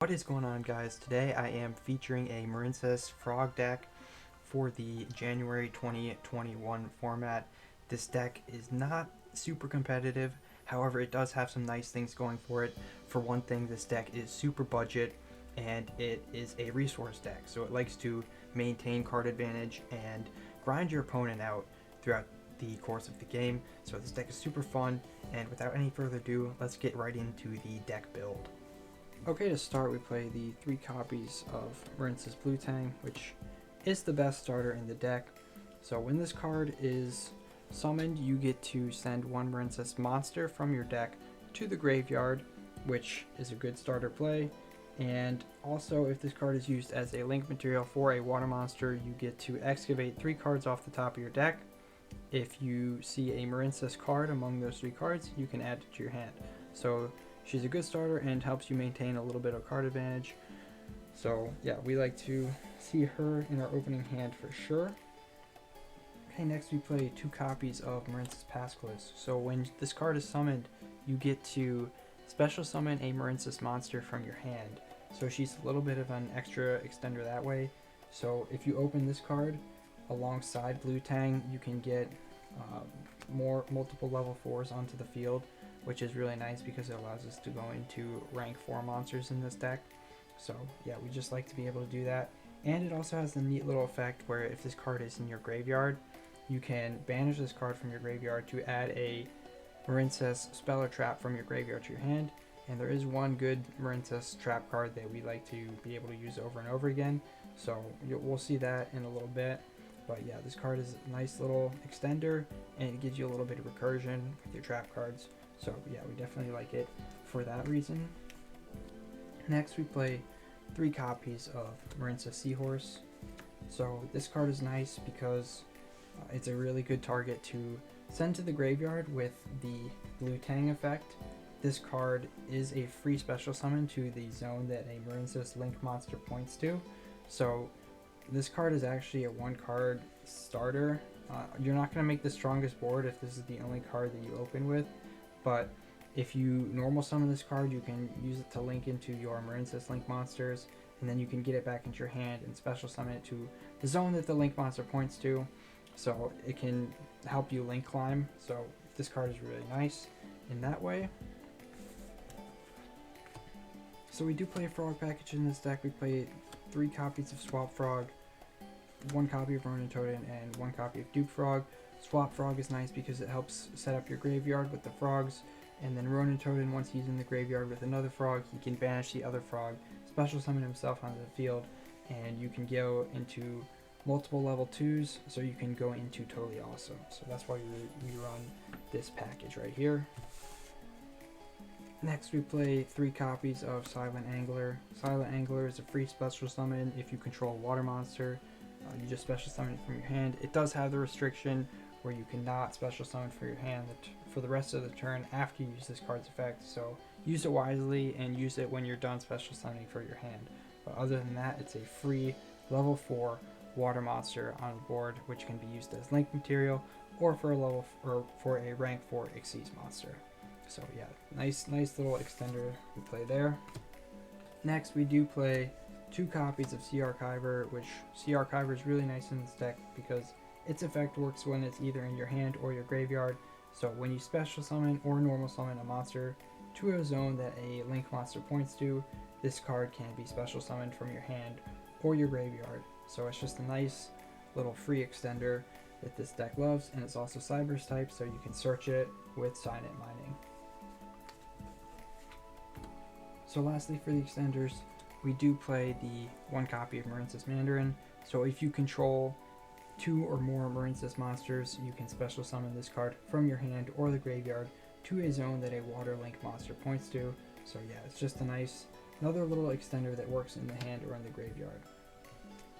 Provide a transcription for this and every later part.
What is going on, guys? Today I am featuring a Marincess frog deck for the January 2021 format. This deck is not super competitive, however it does have some nice things going for it. For one thing, this deck is super budget and it is a resource deck, so it likes to maintain card advantage and grind your opponent out throughout the course of the game. So this deck is super fun, and without any further ado, let's get right into the deck build. Okay, to start we play the 3 copies of Marincess Blue Tang, which is the best starter in the deck. So when this card is summoned, you get to send one Marincess monster from your deck to the graveyard, which is a good starter play. And also, if this card is used as a link material for a water monster, you get to excavate 3 cards off the top of your deck. If you see a Marincess card among those 3 cards, you can add it to your hand. So she's a good starter and helps you maintain a little bit of card advantage. So yeah, we like to see her in our opening hand for sure. Okay, next we play 2 copies of Marincess Pascalis. So when this card is summoned, you get to special summon a Marincess monster from your hand. So she's a little bit of an extra extender that way. So if you open this card alongside Blue Tang, you can get multiple level 4s onto the field, which is really nice because it allows us to go into rank 4 monsters in this deck. So yeah, we just like to be able to do that. And it also has the neat little effect where if this card is in your graveyard, you can banish this card from your graveyard to add a Marincess spell or trap from your graveyard to your hand. And there is one good Marincess trap card that we like to be able to use over and over again. So we'll see that in a little bit. But yeah, this card is a nice little extender and it gives you a little bit of recursion with your trap cards. So yeah, we definitely like it for that reason. Next we play 3 copies of Marinsas Seahorse. So this card is nice because it's a really good target to send to the graveyard with the Blue Tang effect. This card is a free special summon to the zone that a Marincess link monster points to. So this card is actually a 1 card starter. You're not going to make the strongest board if this is the only card that you open with, but if you normal summon this card, you can use it to link into your Marincess link monsters, and then you can get it back into your hand and special summon it to the zone that the link monster points to. So it can help you link climb. So this card is really nice in that way. So we do play a frog package in this deck. We play 3 copies of Swap Frog, 1 copy of Ronin Totem, and 1 copy of Duke Frog. Swap Frog is nice because it helps set up your graveyard with the frogs, and then Ronin Totem, once he's in the graveyard with another frog, he can banish the other frog, special summon himself onto the field, and you can go into multiple level 2s, so you can go into totally awesome. So that's why we run this package right here. Next we play 3 copies of Silent Angler. Silent Angler is a free special summon if you control a water monster. You just special summon it from your hand. It does have the restriction where you cannot special summon for your hand for the rest of the turn after you use this card's effect. So use it wisely and use it when you're done special summoning for your hand. But other than that, it's a free level 4 water monster on the board, which can be used as link material or for a rank 4 Xyz monster. So yeah, nice little extender we play there. Next we do play 2 copies of Sea Archiver, which Sea Archiver is really nice in this deck because its effect works when it's either in your hand or your graveyard. So when you special summon or normal summon a monster to a zone that a link monster points to, this card can be special summoned from your hand or your graveyard. So it's just a nice little free extender that this deck loves, and it's also Cyberse type, so you can search it with Signet Mining. So lastly, for the extenders, we do play the 1 copy of Marincess Mandarin. So if you control 2 or more Marincess monsters, you can special summon this card from your hand or the graveyard to a zone that a water link monster points to. So yeah, it's just a nice, another little extender that works in the hand or in the graveyard.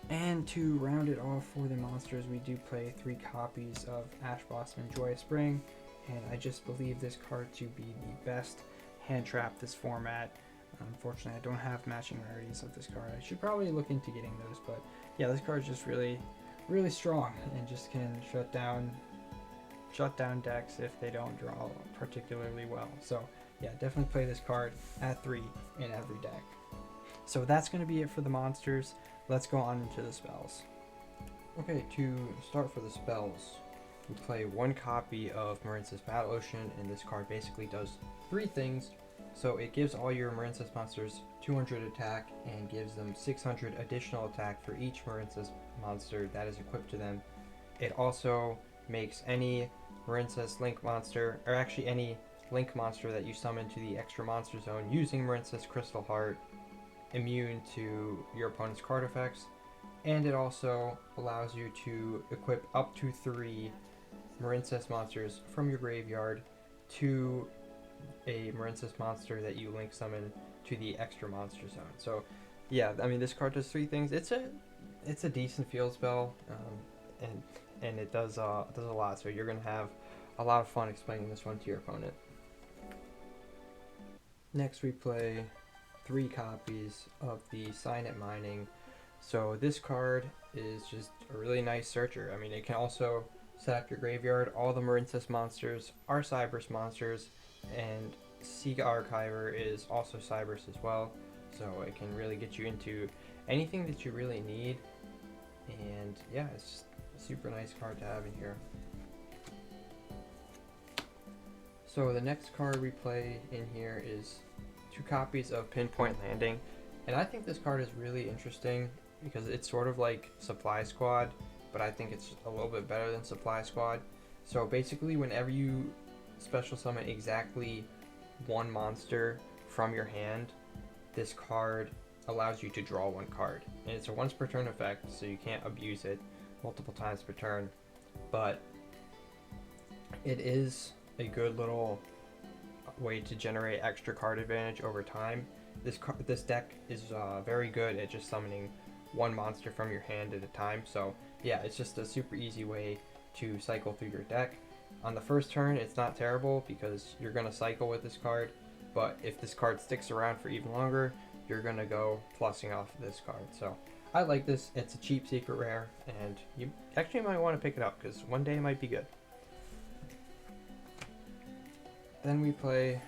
And to round it off for the monsters, we do play 3 copies of Ash Blossom and Joyous Spring, and I just believe this card to be the best hand trap this format. Unfortunately, I don't have matching rarities of this card. I should probably look into getting those, but yeah, this card is just really strong and just can shut down decks if they don't draw particularly well. So yeah, definitely play this card at 3 in every deck. So that's going to be it for the monsters. Let's go on into the spells. Okay, to start for the spells, we play one copy of Marinsas Battle Ocean, and this card basically does 3 things. So it gives all your Marinsas monsters 200 attack and gives them 600 additional attack for each Marinsas monster that is equipped to them. It also makes any Marinsas Link monster, or actually any Link monster that you summon to the extra monster zone using Marinsas Crystal Heart, immune to your opponent's card effects. And it also allows you to equip up to 3 Marinsas monsters from your graveyard to a Marinsas monster that you link summon to the extra monster zone. So yeah, I mean, this card does 3 things. It's a decent field spell, and it does a lot. So you're gonna have a lot of fun explaining this one to your opponent. Next, we play 3 copies of the Sign It Mining. So this card is just a really nice searcher. I mean, it can also set up your graveyard. All the Marinsas monsters are Cyberse monsters, and Siga Archiver is also Cyberse as well. So it can really get you into anything that you really need. And yeah, it's just a super nice card to have in here. So the next card we play in here is 2 copies of Pinpoint Landing. And I think this card is really interesting because it's sort of like Supply Squad, but I think it's a little bit better than Supply Squad. So basically, whenever you special summon exactly 1 monster from your hand, this card allows you to draw 1 card. And it's a once per turn effect, so you can't abuse it multiple times per turn. But it is a good little way to generate extra card advantage over time. This deck is very good at just summoning 1 monster from your hand at a time. So yeah, it's just a super easy way to cycle through your deck. On the first turn, it's not terrible because you're going to cycle with this card, but if this card sticks around for even longer, you're going to go plussing off of this card. So I like this. It's a cheap secret rare, and you actually might want to pick it up because one day it might be good. Then we play,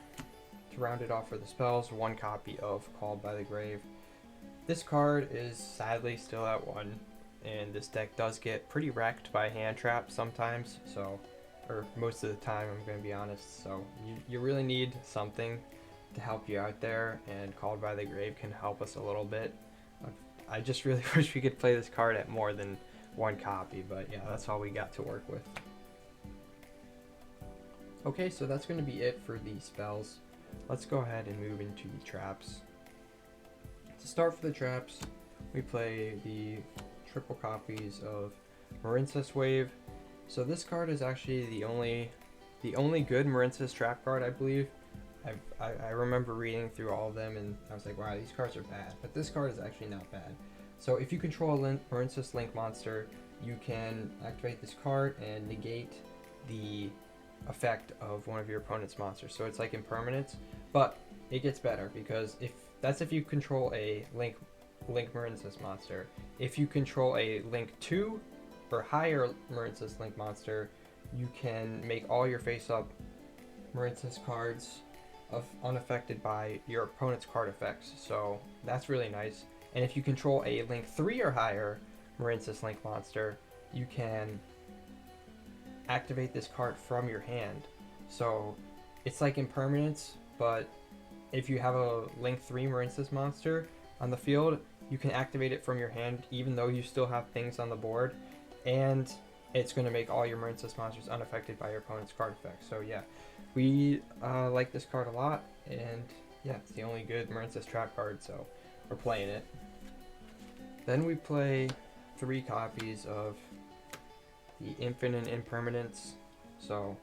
to round it off for the spells, 1 copy of Called by the Grave. This card is sadly still at 1, and this deck does get pretty wrecked by hand traps sometimes, so, or most of the time, I'm going to be honest. So you really need something to help you out there, and Called by the Grave can help us a little bit. I just really wish we could play this card at more than 1 copy, but yeah, that's all we got to work with. Okay, so that's going to be it for the spells. Let's go ahead and move into the traps. To start for the traps, we play the triple copies of Marincess Wave. So this card is actually the only good Marincess trap card, I believe. I remember reading through all of them, and I was like, wow, these cards are bad. But this card is actually not bad. So if you control a Marincess Link monster, you can activate this card and negate the effect of one of your opponent's monsters. So it's like impermanence, but it gets better because if you control a Link Marincess monster. If you control a Link 2 or higher Marincess Link monster, you can make all your face-up Marincess cards unaffected by your opponent's card effects. So that's really nice. And if you control a Link 3 or higher Marincess Link monster, you can activate this card from your hand. So it's like impermanence, but if you have a Link 3 Marincess monster on the field, you can activate it from your hand even though you still have things on the board, and it's going to make all your Marincess monsters unaffected by your opponent's card effects. So yeah, we like this card a lot, and yeah, it's the only good Marincess trap card, so we're playing it. Then we play 3 copies of the Infinite Impermanence. So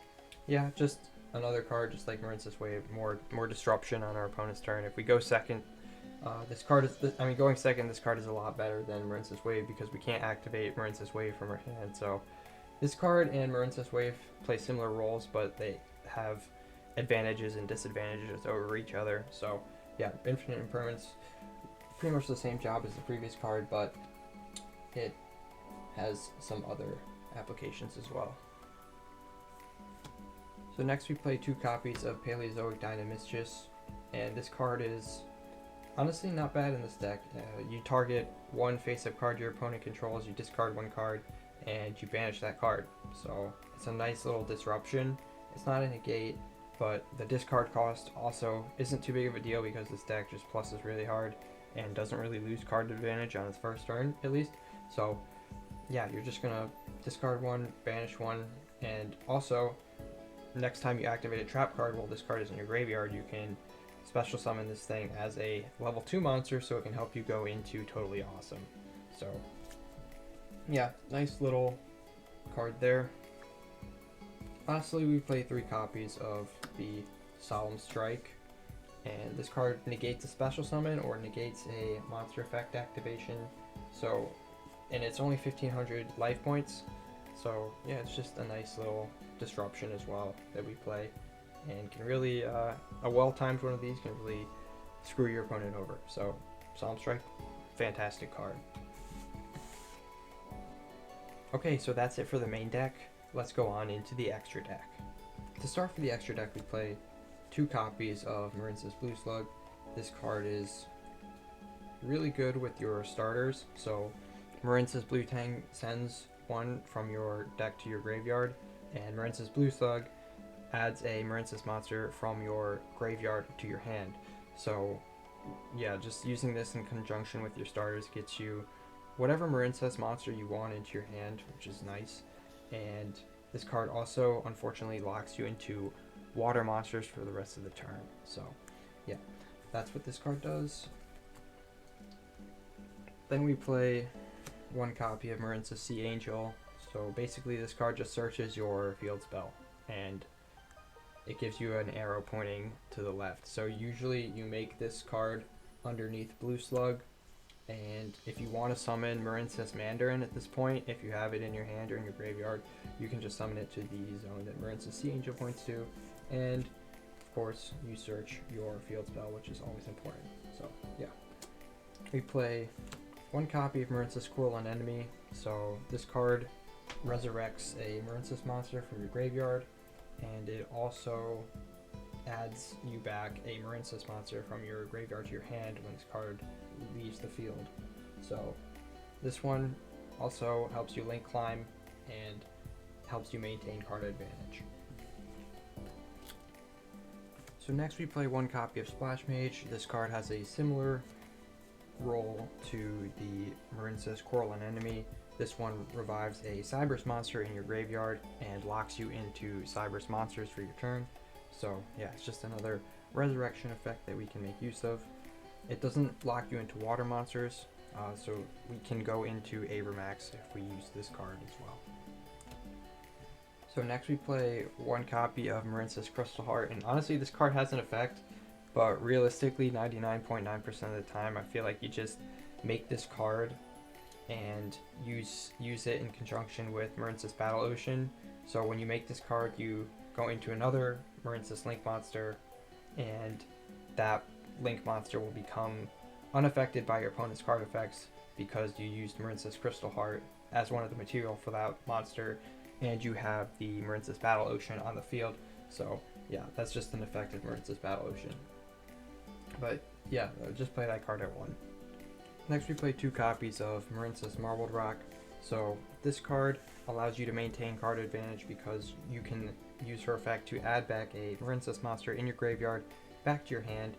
yeah, just another card just like Marincess Wave, more disruption on our opponent's turn. If we go second, going second, this card is a lot better than Marincess Wave because we can't activate Marincess Wave from our hand. So this card and Marincess Wave play similar roles, but they have advantages and disadvantages over each other. So yeah, Infinite Impermanence, pretty much the same job as the previous card, but it has some other applications as well. So next we play 2 copies of Paleozoic Dynamiscus, and this card is Honestly, not bad in this deck. You target one face-up card your opponent controls, you discard one card, and you banish that card. So it's a nice little disruption. It's not a negate, but the discard cost also isn't too big of a deal because this deck just pluses really hard and doesn't really lose card advantage on its first turn, at least. So yeah, you're just gonna discard one, banish one, and also next time you activate a trap card while this card is in your graveyard, you can special summon this thing as a level 2 monster so it can help you go into Totally Awesome. So yeah, nice little card there. Lastly, we play 3 copies of the Solemn Strike, and this card negates a special summon or negates a monster effect activation. So, and it's only 1500 life points, so yeah, it's just a nice little disruption as well that we play, and can really, a well-timed one of these can really screw your opponent over. So, Solemn Strike, fantastic card. Okay, so that's it for the main deck. Let's go on into the extra deck. To start for the extra deck, we play 2 copies of Marincess Blue Slug. This card is really good with your starters. So Marincess Blue Tang sends one from your deck to your graveyard, and Marincess Blue Slug adds a Marincess monster from your graveyard to your hand. So yeah, just using this in conjunction with your starters gets you whatever Marincess monster you want into your hand, which is nice. And this card also unfortunately locks you into water monsters for the rest of the turn. So yeah, that's what this card does. Then we play 1 copy of Marinsas Sea Angel. So basically this card just searches your field spell and it gives you an arrow pointing to the left. So usually you make this card underneath Blue Slug, and if you want to summon Marincess Mandarin at this point, if you have it in your hand or in your graveyard, you can just summon it to the zone that Marinsas Sea Angel points to, and of course you search your field spell, which is always important. So yeah, we play 1 copy of Marincess Cruel Anemone. So this card resurrects a Marincess monster from your graveyard, and it also adds you back a Marincess monster from your graveyard to your hand when this card leaves the field. So this one also helps you link climb and helps you maintain card advantage. So next we play 1 copy of Splash Mage. This card has a similar role to the Marincess Coral Anemone. This one revives a Cyberse monster in your graveyard and locks you into Cyberse monsters for your turn. So yeah, it's just another resurrection effect that we can make use of. It doesn't lock you into water monsters, so we can go into Avermax if we use this card as well. So next we play 1 copy of Marincess Crystal Heart, and honestly this card has an effect, but realistically 99.9% of the time I feel like you just make this card and use it in conjunction with Marincess Battle Ocean. So when you make this card, you go into another Marincess Link monster, and that Link monster will become unaffected by your opponent's card effects because you used Marincess Crystal Heart as one of the material for that monster, and you have the Marincess Battle Ocean on the field. So yeah, that's just an effect of Marincess Battle Ocean. But yeah, just play that card at 1. Next we play 2 copies of Marincess Marbled Rock. So this card allows you to maintain card advantage because you can use her effect to add back a Marincess monster in your graveyard back to your hand,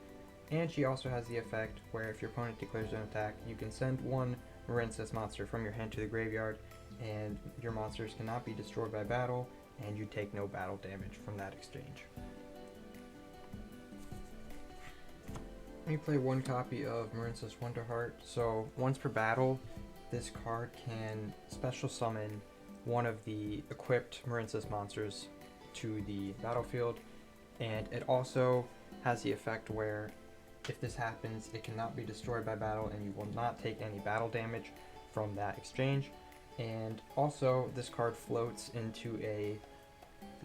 and she also has the effect where if your opponent declares an attack, you can send 1 Marincess monster from your hand to the graveyard, and your monsters cannot be destroyed by battle, and you take no battle damage from that exchange. We play 1 copy of Marincess Wonderheart. So once per battle, this card can special summon one of the equipped Marincess monsters to the battlefield, and it also has the effect where if this happens, it cannot be destroyed by battle and you will not take any battle damage from that exchange. And also this card floats into a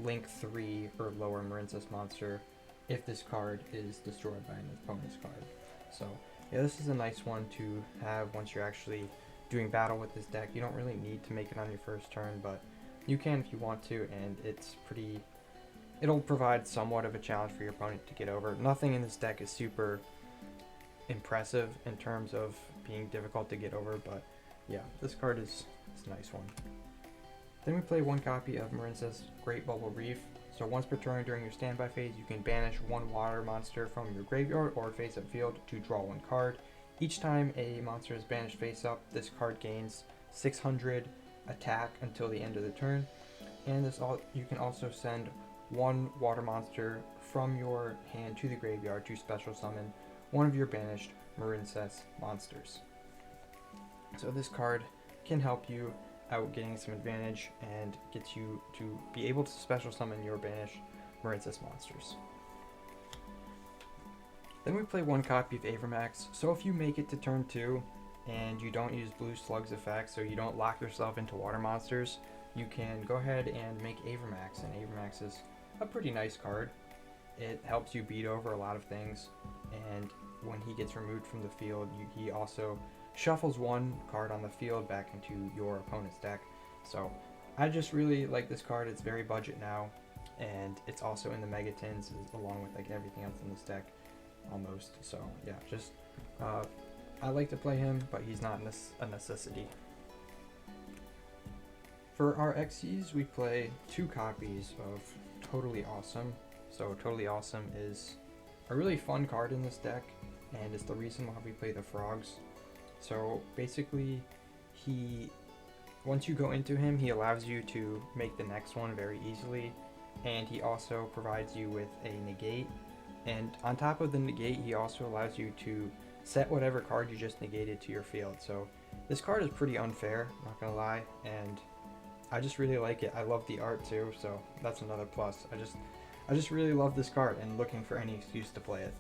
Link 3 or lower Marincess monster if this card is destroyed by an opponent's card. So yeah, this is a nice one to have once you're actually doing battle with this deck. You don't really need to make it on your first turn, but you can if you want to, and it'll provide somewhat of a challenge for your opponent to get over. Nothing in this deck is super impressive in terms of being difficult to get over, but yeah, this card is a nice one. Then we play one copy of Marinsas Great Bubble Reef. So once per turn during your standby phase, you can banish one water monster from your graveyard or face-up field to draw one card. Each time a monster is banished face-up, this card gains 600 attack until the end of the turn. And you can also send one water monster from your hand to the graveyard to special summon one of your banished Marincess monsters. So this card can help you out getting some advantage and gets you to be able to special summon your banished Marincess monsters. Then we play one copy of Avermax. So if you make it to turn 2 and you don't use Blue Slug's effect, so you don't lock yourself into water monsters, you can go ahead and make Avermax, and Avermax is a pretty nice card. It helps you beat over a lot of things, and when he gets removed from the field, he also shuffles one card on the field back into your opponent's deck. So I just really like this card. It's very budget now, and it's also in the Megatins along with like everything else in this deck almost. So yeah, just I like to play him, but he's not a necessity. For our Xyz, we play two copies of Totally Awesome. So Totally Awesome is a really fun card in this deck, and it's the reason why we play the frogs. So basically, once you go into him, he allows you to make the next one very easily, and he also provides you with a negate. And on top of the negate, he also allows you to set whatever card you just negated to your field. So this card is pretty unfair, not gonna lie, and I just really like it. I love the art too, so that's another plus. I just really love this card and looking for any excuse to play it.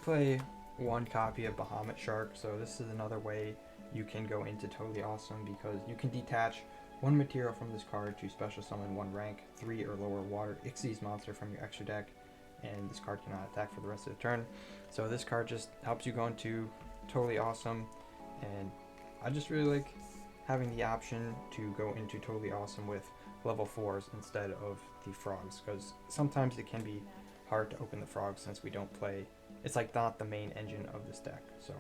Play one copy of Bahamut Shark. So this is another way you can go into Totally Awesome, because you can detach one material from this card to special summon one rank 3 or lower water Xyz monster from your extra deck, and this card cannot attack for the rest of the turn. So this card just helps you go into Totally Awesome, and I just really like having the option to go into Totally Awesome with level 4s instead of the frogs, because sometimes it can be hard to open the frogs since we don't play, it's like not the main engine of this deck. So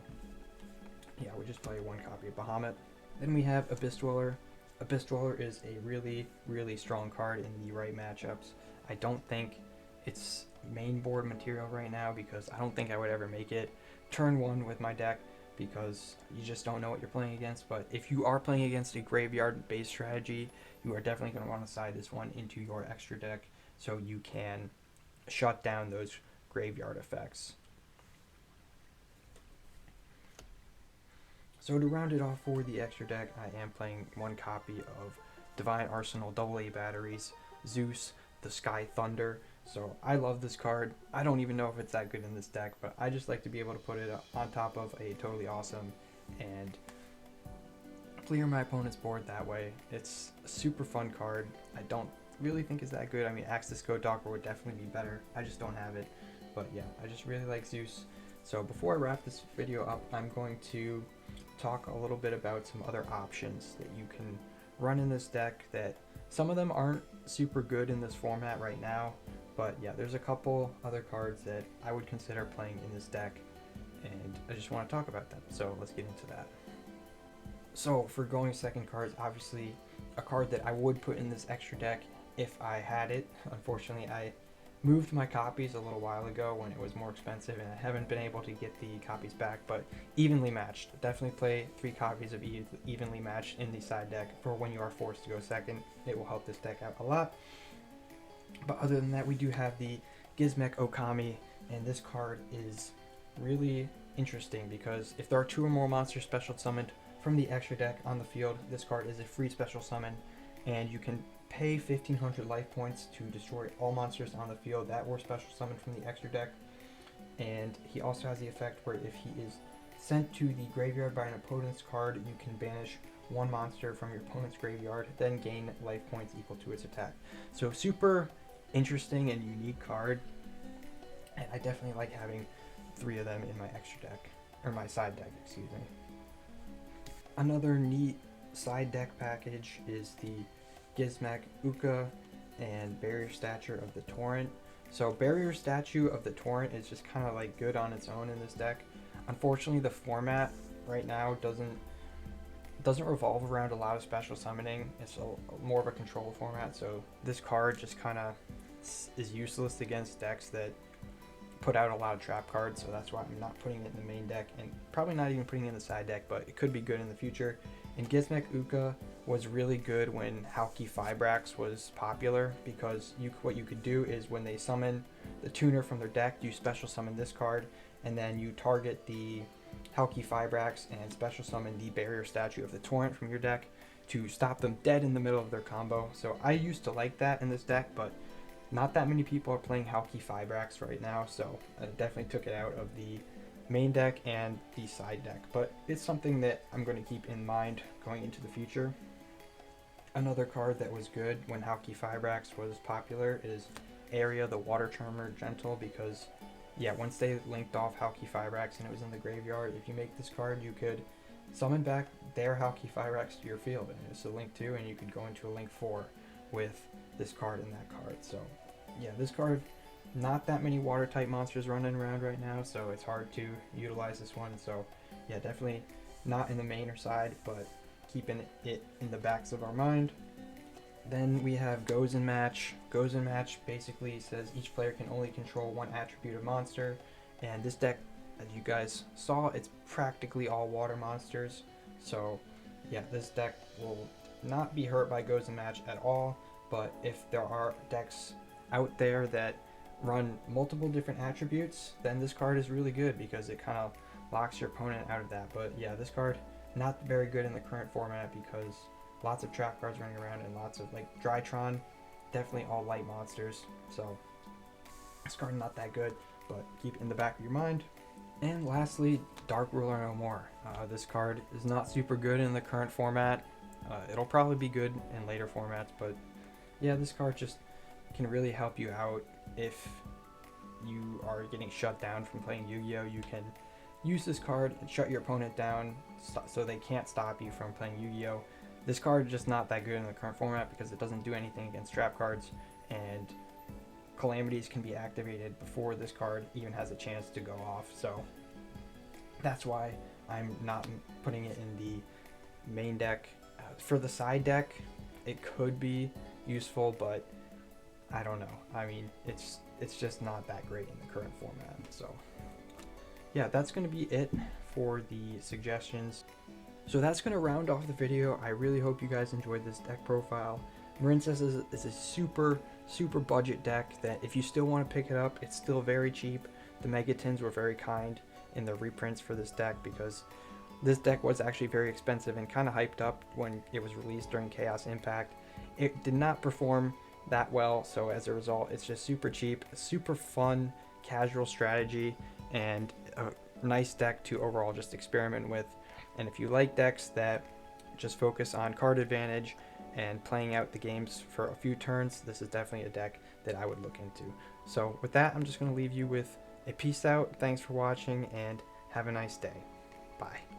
yeah, we just play one copy of Bahamut. Then we have Abyss Dweller. Abyss Dweller is a really, really strong card in the right matchups. I don't think it's main board material right now, because I don't think I would ever make it turn 1 with my deck, because you just don't know what you're playing against. But if you are playing against a graveyard based strategy, you are definitely going to want to side this one into your extra deck so you can shut down those graveyard effects. So to round it off for the extra deck, I am playing one copy of Divine Arsenal AA batteries, Zeus, the Sky Thunder. So I love this card. I don't even know if it's that good in this deck, but I just like to be able to put it on top of a Totally Awesome and clear my opponent's board that way. It's a super fun card. I don't really think it's that good. I mean, Axis Code Docker would definitely be better. I just don't have it. But yeah, I just really like Zeus. So before I wrap this video up, I'm going to talk a little bit about some other options that you can run in this deck, that some of them aren't super good in this format right now, but yeah, there's a couple other cards that I would consider playing in this deck, and I just want to talk about them. So let's get into that. So for going second cards, obviously a card that I would put in this extra deck if I had it. Unfortunately, I moved my copies a little while ago when it was more expensive, and I haven't been able to get the copies back, but Evenly Matched. Definitely play 3 copies of Evenly Matched in the side deck for when you are forced to go second. It will help this deck out a lot. But other than that, we do have the Gizmek Okami, and this card is really interesting because if there are 2 or more monsters special summoned from the extra deck on the field, this card is a free special summon, and you can pay 1500 life points to destroy all monsters on the field that were special summoned from the extra deck. And he also has the effect where if he is sent to the graveyard by an opponent's card, you can banish 1 monster from your opponent's graveyard, then gain life points equal to its attack. So super interesting and unique card, and I definitely like having 3 of them in my extra deck, or my side deck, excuse me. Another neat side deck package is the Gizmek Uka and Barrier Stature of the Torrent. So Barrier Statue of the Torrent is just kind of like good on its own in this deck. Unfortunately, the format right now doesn't revolve around a lot of special summoning. It's more of a control format, so this card just kind of is useless against decks that put out a lot of trap cards, so that's why I'm not putting it in the main deck, and probably not even putting it in the side deck, but it could be good in the future. And Gizmek Uka was really good when Halki Fibrax was popular, because what you could do is when they summon the tuner from their deck, you special summon this card, and then you target the Halki Fibrax and special summon the Barrier Statue of the Torrent from your deck to stop them dead in the middle of their combo. So I used to like that in this deck, but not that many people are playing Halki Fibrax right now, so I definitely took it out of the main deck and the side deck. But it's something that I'm going to keep in mind going into the future. Another card that was good when Halki Fibrax was popular is Area the Water Charmer Gentle, because yeah, once they linked off Halki Fibrax and it was in the graveyard, if you make this card, you could summon back their Halki Fibrax to your field, and it's a link 2, and you could go into a link 4 with this card and that card. So yeah, this card, not that many water type monsters running around right now, so it's hard to utilize this one. So yeah, definitely not in the main or side, but keeping it in the backs of our mind. Then we have Goes in Match. Goes in Match basically says each player can only control one attribute of monster, and this deck, as you guys saw, it's practically all water monsters. So yeah, this deck will not be hurt by Goes in Match at all, but if there are decks out there that run multiple different attributes, then this card is really good because it kind of locks your opponent out of that. But yeah, this card not very good in the current format because lots of trap cards running around and lots of like Drytron, definitely all light monsters. So this card not that good, but keep it in the back of your mind. And lastly, Dark Ruler No More. This card is not super good in the current format. It'll probably be good in later formats, but yeah, this card just can really help you out if you are getting shut down from playing Yu-Gi-Oh! You can use this card and shut your opponent down so they can't stop you from playing Yu-Gi-Oh! This card is just not that good in the current format because it doesn't do anything against trap cards, and calamities can be activated before this card even has a chance to go off. So that's why I'm not putting it in the main deck. For the side deck, it could be useful, but I don't know. I mean, it's just not that great in the current format. So yeah, that's going to be it for the suggestions. So that's going to round off the video. I really hope you guys enjoyed this deck profile. Marincess is a super budget deck that if you still want to pick it up, it's still very cheap. The Megatins were very kind in the reprints for this deck because this deck was actually very expensive and kind of hyped up when it was released during Chaos Impact. It did not perform that well, so as a result, it's just super cheap, super fun, casual strategy, and a nice deck to overall just experiment with. And if you like decks that just focus on card advantage and playing out the games for a few turns, this is definitely a deck that I would look into. So with that, I'm just going to leave you with a peace out. Thanks for watching and have a nice day. Bye.